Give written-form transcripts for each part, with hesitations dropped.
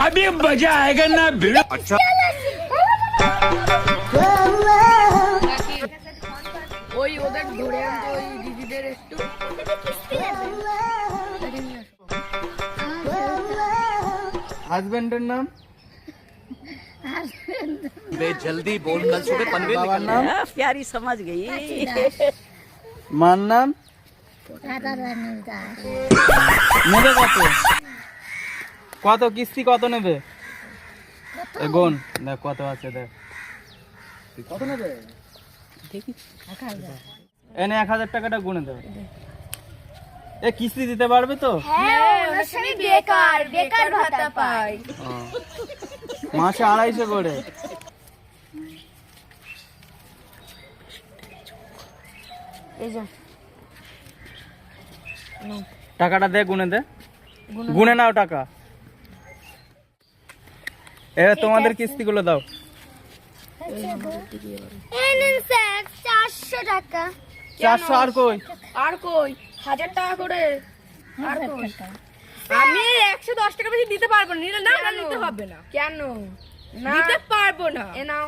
अभी मजा आएगा ना भिड़ो। अच्छा ওই ওদের ধরে আনতে ওই দিদিদের একটু হাজবেন্ডের নাম बे जल्दी बोल कल सुबह पनवेल বাবার निकलना নাম है। प्यारी समझ गई মার নাম নেবে কত কত কিস্তি কত নেবে এ গুণ দেখ কত আছে দেখ কত নেবে এনে 1000 টাকাটা গুনে দেবে এ কিস্তি দিতে পারবে তো বেকার ভাতা পাই মাসে 250 করে টাকাটা দে গুনে দে গুনে নাও টাকা এবার তোমাদের কিস্তিগুলো দাও 400 টাকা 400 আর কই আর কই 1000 টাকা করে আর কই আমি 110 টাকা বেশি দিতে পারবো না নিলে না নিতে হবে না কেন দিতে পারবো না এ নাও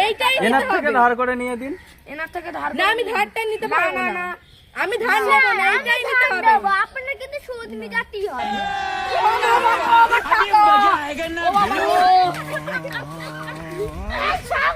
এইটাই এনার নিতে থেকে হবে ধার করে নিয়ে দিন এনার থেকে ধার না আমি ধারটা নিতে পারবো না আমি ধার নেব না এইটাই নিতে হবে আপনার কিন্তু সুদ মিটাতেই হবে अभी मजा आएगा ना भिड़ो। সব